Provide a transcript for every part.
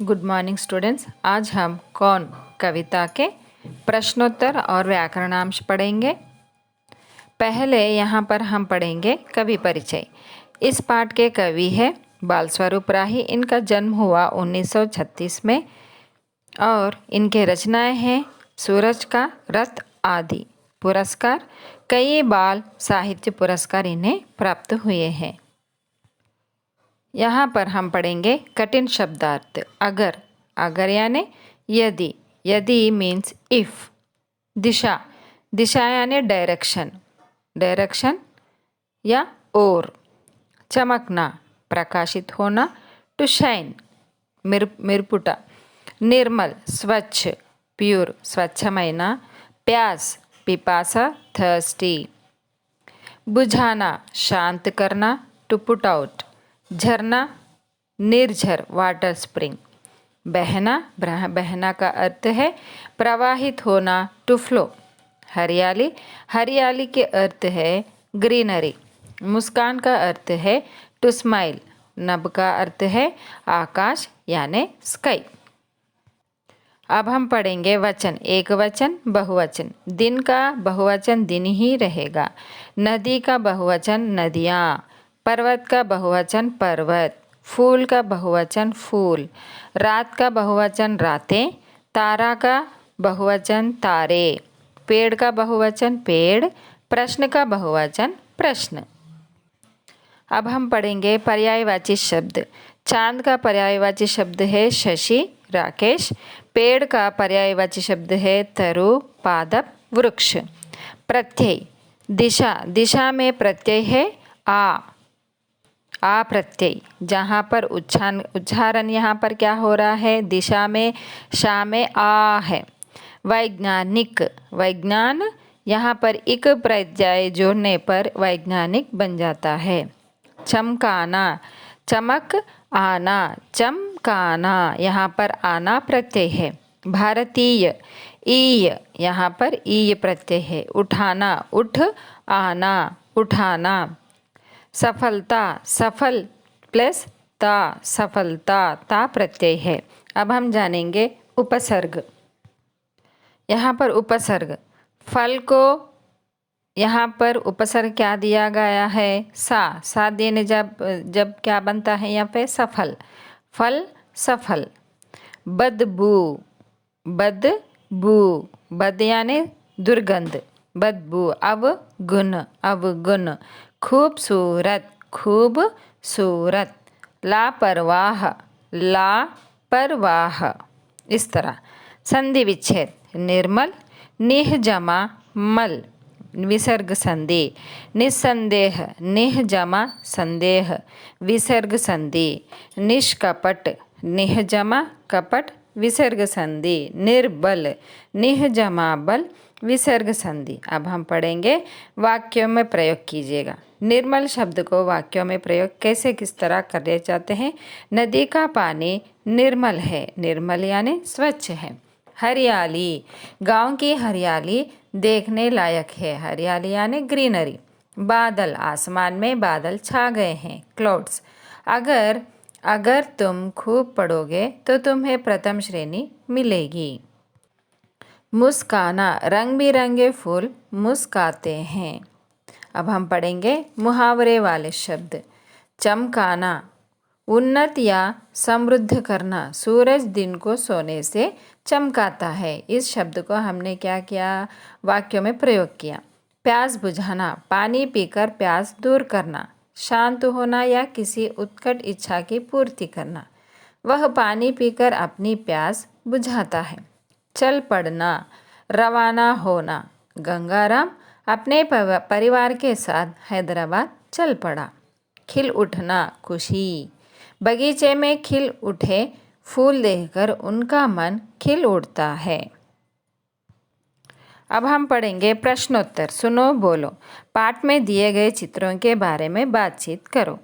Good morning students. आज हम कौन कविता के प्रश्नोत्तर और व्याकरणांश पढ़ेंगे। पहले यहाँ पर हम पढ़ेंगे कवि परिचय। इस पाठ के कवि है बालस्वरूप राही। इनका जन्म हुआ 1936 में और इनके रचनाएं हैं सूरज का रथ आदि। पुरस्कार कई बाल साहित्य पुरस्कार इन्हें प्राप्त हुए हैं। यहाँ पर हम पढ़ेंगे कठिन शब्दार्थ। अगर, अगर यानी यदि, यदि मीन्स इफ। दिशा, दिशा यानी डायरेक्शन, डायरेक्शन या और। चमकना, प्रकाशित होना, टू शाइन, मिर्पुटा। निर्मल, स्वच्छ, प्योर, स्वच्छమైన। प्यास, पिपासा, थर्स्टी। बुझाना, शांत करना, टू पुट आउट। झरना, निर्झर, वाटर स्प्रिंग। बहना, बहना का अर्थ है प्रवाहित होना, टू फ्लो। हरियाली, हरियाली के अर्थ है ग्रीनरी। मुस्कान का अर्थ है टू स्माइल। नभ का अर्थ है आकाश यानी स्काई। अब हम पढ़ेंगे वचन, एक वचन, बहुवचन। दिन का बहुवचन दिन ही रहेगा। नदी का बहुवचन नदियाँ। पर्वत का बहुवचन पर्वत। फूल का बहुवचन फूल। रात का बहुवचन रातें। तारा का बहुवचन तारे। पेड़ का बहुवचन पेड़। प्रश्न का बहुवचन प्रश्न। अब हम पढ़ेंगे पर्यायवाची शब्द। चांद का पर्यायवाची शब्द है शशि, राकेश। पेड़ का पर्यायवाची शब्द है तरु, पादप, वृक्ष। प्रत्यय, दिशा, दिशा में प्रत्यय है आ प्रत्यय। जहाँ पर उच्चारण यहाँ पर क्या हो रहा है, दिशा में शा में आ है। वैज्ञानिक, वैज्ञान, यहाँ पर इक प्रत्यय जोड़ने पर वैज्ञानिक बन जाता है। चमकाना, चमक आना, चमकाना, यहाँ पर आना प्रत्यय है। भारतीय, ईय, यहाँ पर ईय प्रत्यय है। उठाना, उठ आना, उठाना। सफलता, सफल प्लस ता, सफलता, ता प्रत्यय है। अब हम जानेंगे उपसर्ग। यहाँ पर उपसर्ग, फल को यहाँ पर उपसर्ग क्या दिया गया है, सा देने जब क्या बनता है यहाँ पे सफल, फल सफल। बदबू, बदबू, बद यानी दुर्गंध, बदबू। अवगुण, अवगुण। खूबसूरत, खूबसूरत। लापरवाह, लापरवाह। इस तरह। संधि विच्छेद, निर्मल, निह जमा मल, विसर्ग संधि। निस्संदेह, निह जमा संदेह, विसर्ग संधि। निष्कपट, निह जमा कपट, विसर्ग संधि। निर्बल, निह जमा बल, विसर्ग संधि। अब हम पढ़ेंगे वाक्यों में प्रयोग कीजिएगा। निर्मल शब्द को वाक्यों में प्रयोग कैसे किस तरह करे जाते हैं। नदी का पानी निर्मल है, निर्मल यानी स्वच्छ है। हरियाली, गांव की हरियाली देखने लायक है, हरियाली यानी ग्रीनरी। बादल, आसमान में बादल छा गए हैं, क्लाउड्स। अगर, अगर तुम खूब पढ़ोगे तो तुम्हें प्रथम श्रेणी मिलेगी। मुस्काना, रंग बिरंगे फूल मुस्काते हैं। अब हम पढ़ेंगे मुहावरे वाले शब्द। चमकाना, उन्नत या समृद्ध करना। सूरज दिन को सोने से चमकाता है। इस शब्द को हमने क्या किया, वाक्यों में प्रयोग किया। प्यास बुझाना, पानी पीकर प्यास दूर करना। शांत होना या किसी उत्कट इच्छा की पूर्ति करना। वह पानी पीकर अपनी प्यास बुझाता है। चल पड़ना, रवाना होना। गंगाराम अपने परिवार के साथ हैदराबाद चल पड़ा। खिल उठना, खुशी। बगीचे में खिल उठे फूल देखकर उनका मन खिल उठता है। अब हम पढ़ेंगे प्रश्नोत्तर। सुनो बोलो। पाठ में दिए गए चित्रों के बारे में बातचीत करो।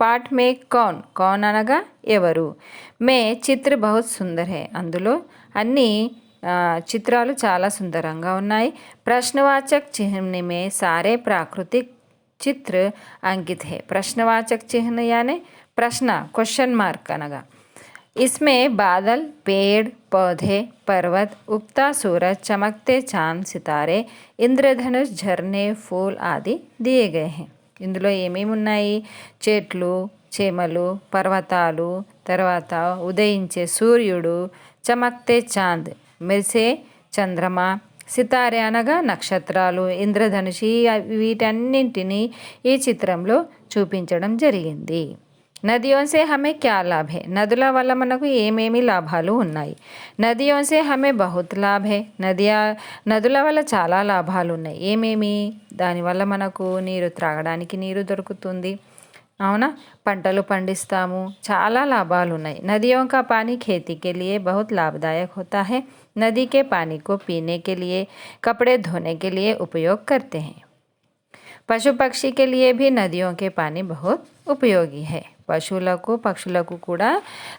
पाठ में कौन, कौन అనగా ఎవరు, में చిత్ర बहुत సుందర है, అందులో అన్ని చిత్రాలు చాలా సుందరంగా ఉన్నాయి। प्रश्नवाचक चिन्ह में सारे प्राकृतिक चित्र अंकित है। प्रश्नवाचक चिन्ह यानी प्रश्न, क्वेश्चन मार्क అనగా इसमें बादल, पेड़, पौधे, पर्वत, उगता सूरज, चमकते चांद, सितारे, ఇంద్రధనుష్, झरने, फूल आदि दिए गए हैं. ఇందులో ఏమేమి ఉన్నాయి? చెట్లు, చేమలు, పర్వతాలు, తర్వాత ఉదయించే సూర్యుడు, చమక్తే చాంద్ మెరిసే చంద్రమ, సితారే అనగా నక్షత్రాలు, ఇంద్రధనుషి, వీటన్నింటినీ ఈ చిత్రంలో చూపించడం జరిగింది. नदियों से हमें क्या लाभ है? నదుల వల్ల మనకు ఏమేమి లాభాలు ఉన్నాయి? నదిयों से हमें बहुत लाभ है. నదుల వల్ల చాలా లాభాలు ఉన్నాయి. ఏమేమి? దానివల్ల మనకు నీరు, త్రాగడానికి నీరు దొరుకుతుంది, అవునా? పంటలు పండిస్తాము, చాలా లాభాలు ఉన్నాయి. नदियों का पानी खेती के लिए बहुत लाभदायक होता है. नदी के पानी को पीने के लिए, कपड़े धोने के लिए उपयोग करते हैं. పశు పక్షి के लिए भी नदियों के पानी बहुत उपयोगी है. పశువులకు, పక్షులకు కూడా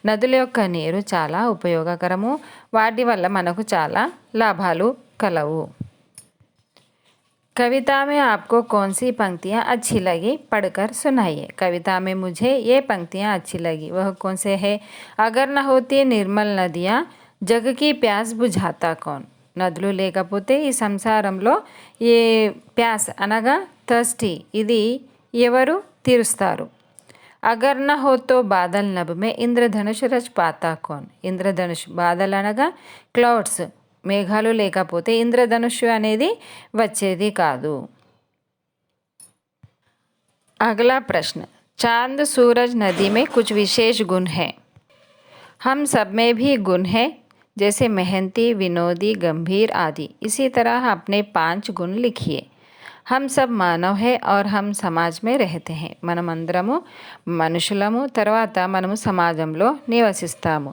నదుల యొక్క నీరు చాలా ఉపయోగకరము. వాటి వల్ల మనకు చాలా లాభాలు కలవు. कविता में आपको कौन सी पंक्तियाँ अच्छी लगी? पढ़कर सुनाइए. कविता में मुझे ये पंक्तियाँ अच्छी लगी. वह कौन से है? अगर न होती निर्मल नदियाँ, जग की प्यास बुझाता कौन? నదులు లేకపోతే ఈ సంసారంలో ఏ ప్యాస్ అనగా థర్స్టీ, ఇది ఎవరు తీరుస్తారు? అగర్ న హో తో బాదల్ నబ్ మే ఇంద్రధనుష్ రచ్ పాతా కోన్? ఇంద్రధనుష్, బాదల్ అనగా క్లౌడ్స్, మేఘాలు లేకపోతే ఇంద్రధనుష్ అనేది వచ్చేది కాదు. अगला प्रश्न, चांद, सूरज, नदी में कुछ विशेष गुण हैं. हम सब में भी गुण है, जैसे मेहनती, विनोदी, गंभीर आदि. इसी तरह अपने 5 गुण लिखिए. हम सब मानव है और हम समाज में रहते हैं. మనమందరము మనుషులము, తర్వాత మనము సమాజంలో నివసిస్తాము.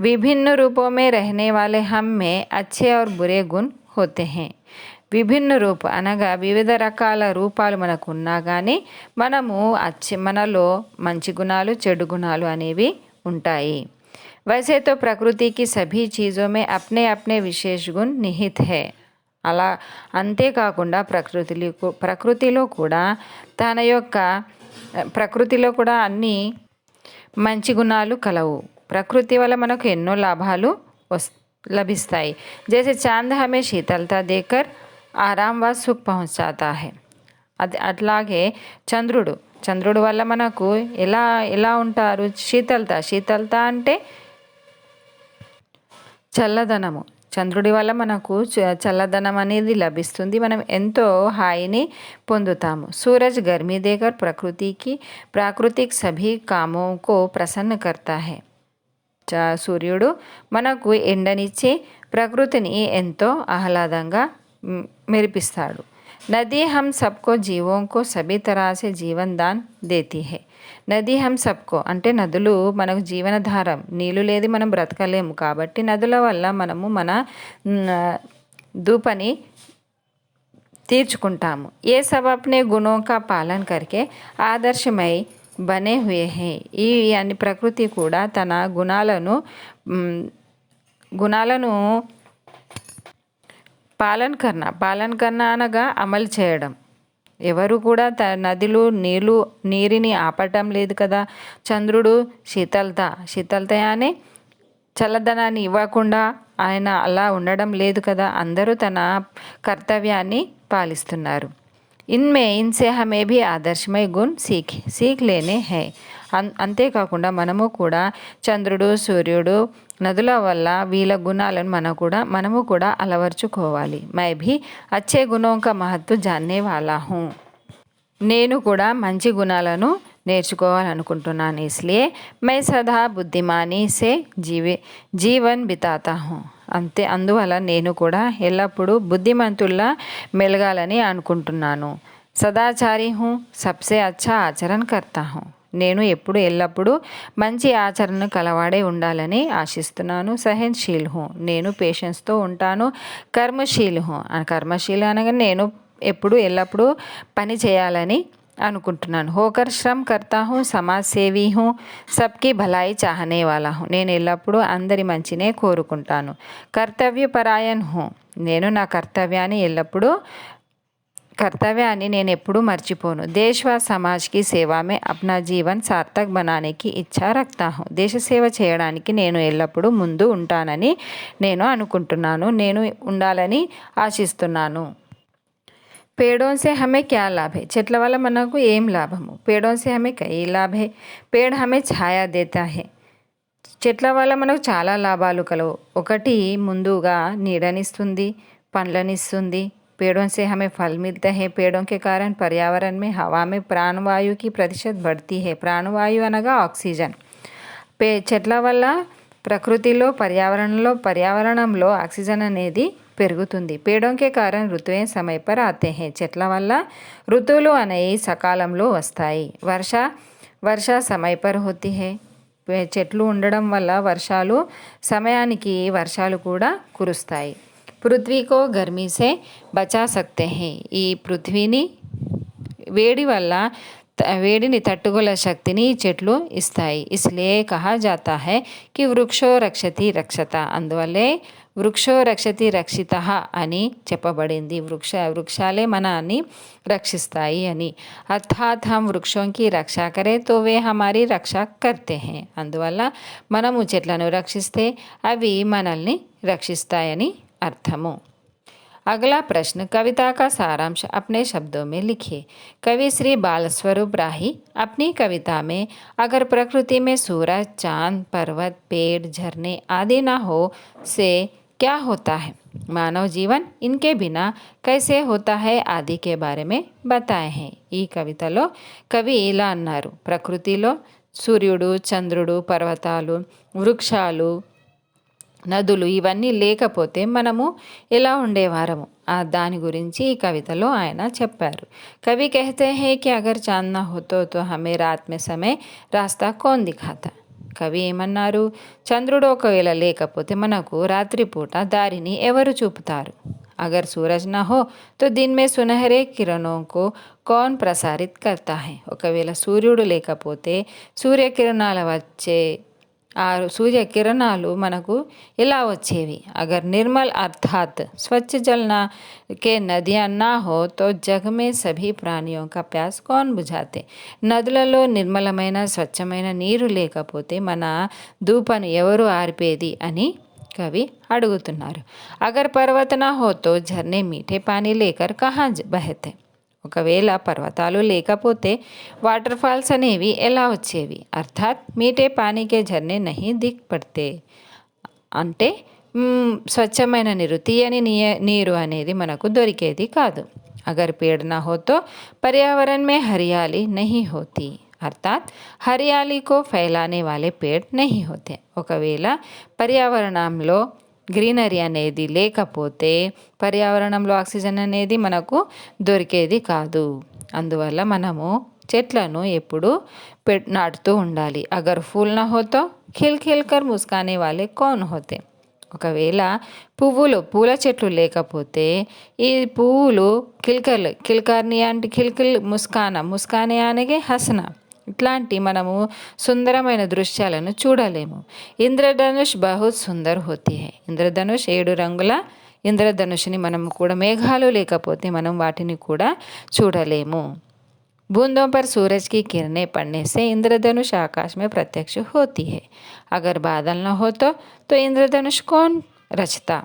विभिन्न रूपों में रहने वाले हम में अच्छे और बुरे गुण होते हैं. విభిన్న రూప అనగా వివిధ రకాల రూపాలు మనకు ఉన్నా కానీ మనలో మంచి గుణాలు, చెడు గుణాలు అనేవి ఉంటాయి. वैसे तो प्रकृति की सभी चीज़ों में अपने अपने विशेष गुण निहित है. అలా అంతేకాకుండా ప్రకృతిలో కూడా ప్రకృతిలో కూడా అన్ని మంచి గుణాలు కలవు. ప్రకృతి వల్ల మనకు ఎన్నో లాభాలు లభిస్తాయి. जैसे चांद हमें शीतलता देकर आराम व सुख पहुंचाता है. అట్లాగే చంద్రుడు వల్ల మనకు ఎలా ఉంటారు? శీతలత అంటే చల్లదనము. చంద్రుడి వల్ల మనకు చల్లదనం అనేది లభిస్తుంది, మనం ఎంతో హాయిని పొందుతాము. सूरज गर्मी देकर प्राकृतिक सभी कामों को प्रसन्न करता है. సూర్యుడు మనకు ఎండనిచ్చి ప్రకృతిని ఎంతో ఆహ్లాదంగా మెరిపిస్తాడు. नदी हम सबको जीवों को सभी तरह से जीवन दान देती है. నది హం సబ్కో అంటే నదులు మనకు జీవనధారం. నీళ్ళు లేదు మనం బ్రతకలేము, కాబట్టి నదుల వల్ల మనము మన దూపని తీర్చుకుంటాము. ఏ సబ్ అప్నే గుణోं का पालन करके ఆదర్శమై బనే హుయే హై. ఈ అన్ని ప్రకృతి కూడా తన గుణాలను పాలన కర్నా అనగా అమలు చేయడం. ఎవరు కూడా నదిలో నీరుని ఆపటం లేదు కదా. చంద్రుడు శీతలతయానే చల్లదనాన్ని ఇవ్వకుండా ఆయన అలా ఉండడం లేదు కదా. అందరూ తన కర్తవ్యాన్ని పాలిస్తున్నారు. ఇన్సే హమే భీ ఆదర్శమయ గుణ్ సీఖ్ లేనే హై. అంతేకాకుండా మనము కూడా చంద్రుడు, సూర్యుడు, నదుల వల్ల వీళ్ళ గుణాలను మనము కూడా అలవర్చుకోవాలి. మై భీ అచ్చే గుణోं का महत्व जानने वाला हूँ. నేను కూడా మంచి గుణాలను నేర్చుకోవాలనుకుంటున్నాను. इसलिए मैं सदा बुद्धिमानी से జీవన్ బితాతా హూ. అందువల్ల నేను కూడా ఎల్లప్పుడూ బుద్ధిమంతుల్లా మెలగాలని అనుకుంటున్నాను. సదాచారి హూ, సబ్సే అచ్చా ఆచరణ కర్తా హూ. నేను ఎల్లప్పుడూ మంచి ఆచరణను కలవాడే ఉండాలని ఆశిస్తున్నాను. సహనశీల్ హూ, నేను పేషెన్స్తో ఉంటాను. కర్మశీల్ హూ, కర్మశీల్ అనగా నేను ఎల్లప్పుడూ పని చేయాలని అనుకుంటున్నాను. హోకర్ శ్రమ్ కర్తా హూ, సమాజ్ సేవీ హూ, సబ్కి భలాయి చాహనే వాలా హూ. నేను ఎల్లప్పుడూ అందరి మంచినే కోరుకుంటాను. కర్తవ్య పరాయణ్ హూ, నేను నా కర్తవ్యాన్ని ఎల్లప్పుడూ కర్తవ్యాన్ని నేను ఎప్పుడూ మర్చిపోను. देश व समाज की सेवा में अपना जीवन सार्थक बनाने की इच्छा रखता हूँ. దేశ సేవ చేయడానికి నేను ఎల్లప్పుడూ ముందు ఉంటానని నేను అనుకుంటున్నాను, నేను ఉండాలని ఆశిస్తున్నాను. पेड़ों से हमें क्या लाभ है? చెట్ల వల్ల మనకు ఏం లాభము? पेड़ों से हमें कई लाभ है. पेड़ हमें छाया देता है. చెట్ల వల్ల మనకు చాలా లాభాలు కలవు. ఒకటి, ముందుగా నీడనిస్తుంది, పండ్లనిస్తుంది. पेड़ों से हमें फल मिलता है. पेड़ों के कारण पर्यावरण में हवा में प्राणवायु की प्रतिशत बढ़ती है. ప్రాణవాయు అనగా ఆక్సిజన్. చెట్ల వల్ల ప్రకృతిలో పర్యావరణంలో ఆక్సిజన్ అనేది పెరుగుతుంది. पेड़ों के कारण ऋतुएं समय पर आते हैं. చెట్ల వల్ల ఋతువులు అనేవి సకాలంలో వస్తాయి. వర్ష समय पर होती है. చెట్లు ఉండడం వల్ల వర్షాలు సమయానికి వర్షాలు కూడా కురుస్తాయి. पृथ्वी को गर्मी से बचा सकते हैं. ఈ పృథ్వీని వేడిని తట్టుకోగల శక్తిని ఈ చెట్లు ఇస్తాయి. इसलिए कहा जाता है कि वृक्षो रक्षति रक्षता. అందువల్లే వృక్షో రక్షతి రక్షిత అని చెప్పబడింది. వృక్షాలే మనల్ని రక్షిస్తాయి అని. అర్థాత్ హమ్ వృక్షోं की रक्षा करें तो वे हमारी रक्षा करते हैं. అందువల్ల మనము చెట్లను రక్షిస్తే అవి మనల్ని రక్షిస్తాయని అర్థము. अगला प्रश्न, कविता का सारांश अपने शब्दों में लिखिए. कवि श्री बालस्वरूप राही अपनी कविता में अगर प्रकृति में सूरज, चांद, पर्वत, पेड़, झरने आदि ना हो से क्या होता है, मानव जीवन इनके बिना कैसे होता है आदि के बारे में बताए हैं. ఈ కవితలో కవి ఇలా అన్నారు: ప్రకృతిలో సూర్యుడు, చంద్రుడు, పర్వతాలు, వృక్షాలు, నదులు ఇవన్నీ లేకపోతే మనము ఎలా ఉండేవారము దాని గురించి ఈ కవితలో ఆయన చెప్పారు. కవి कहते हैं कि अगर चांद ना होतो तो हमें रात में समय रास्ता कौन दिखाता. కవి ఏమన్నారు? చంద్రుడు ఒకవేళ లేకపోతే మనకు రాత్రిపూట దారిని ఎవరు చూపుతారు? अगर सूरज ना हो तो दिन में सुनहरे किरणों को कौन प्रसारित करता है. ఒకవేళ సూర్యుడు లేకపోతే సూర్యకిరణాలు సూర్యకిరణాలు మనకు ఎలా వచ్చేవి? अगर निर्मल अर्थात स्वच्छ जल के नदियाँ ना हो तो जग में सभी प्राणियों का प्यास कौन बुझाते. నదులలో నిర్మలమైన స్వచ్ఛమైన నీరు లేకపోతే మన ధూపను ఎవరు ఆర్పేది అని కవి అడుగుతున్నారు. अगर पर्वत ना हो तो झरने मीठे पानी लेकर कहाँ बहते. ఒకవేళ పర్వతాలు లేకపోతే వాటర్ ఫాల్స్ అనేవి ఎలా వచ్చేవి? అర్థాత్ మీఠే పానీకే ఝర్నే నహీ దిక్ పడితే, అంటే స్వచ్ఛమైన నీరు, తీయని నీరు అనేది మనకు దొరికేది కాదు. అగర్ పేड़ ना हो तो पर्यावरण में हरियाली नहीं होती. అర్థాత్ హరియాలి కో ఫైలానే వాలే పేड़ नहीं होते. ఒకవేళ పర్యావరణంలో గ్రీనరీ అనేది లేకపోతే పర్యావరణంలో ఆక్సిజన్ అనేది మనకు దొరికేది కాదు. అందువల్ల మనము చెట్లను ఎప్పుడు నాటుతూ ఉండాలి. అగర్ ఫూల్ నా హోతో ఖిల్ ఖిల్ కర్ ముస్కానే వాలే కౌన్ హోతే. ఒకవేళ పూల చెట్లు లేకపోతే ఈ పువ్వులు కిల్కర్ని అంటే కిల్కిల్ ముస్కానే అనగే హసన ఇట్లాంటి మనము సుందరమైన దృశ్యాలను చూడలేము. ఇంద్రధనుష్ బహుత్ సుందర్ హోతీ హై. ఇంద్రధనుష్ 7 రంగుల ఇంద్రధనుష్ని మనము కూడా మేఘాలు లేకపోతే మనం వాటిని కూడా చూడలేము. बूंदों पर सूरज की किरणें पड़ने से इंद्रधनुष आकाश में प्रत्यक्ष होती है. अगर बादल न हो तो इंद्रधनुष कौन रचता.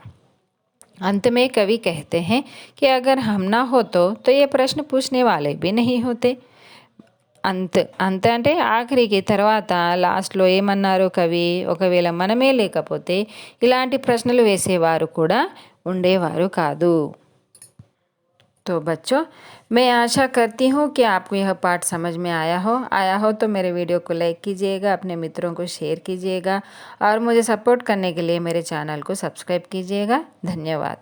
अंत में कवि कहते हैं कि अगर हम ना हो तो ये प्रश्न पूछने वाले भी नहीं होते. అంత అంటే ఆఖరికి తర్వాత లాస్ట్లో ఏమన్నారు కవి? ఒకవేళ మనమే లేకపోతే ఇలాంటి ప్రశ్నలు వేసేవారు కూడా ఉండేవారు కాదు. तो बच्चों, मैं आशा करती हूँ कि आपको यह पाठ समझ में आया हो तो मेरे वीडियो को लाइक कीजिएगा, अपने मित्रों को शेयर कीजिएगा और मुझे सपोर्ट करने के लिए मेरे चैनल को सब्सक्राइब कीजिएगा. धन्यवाद.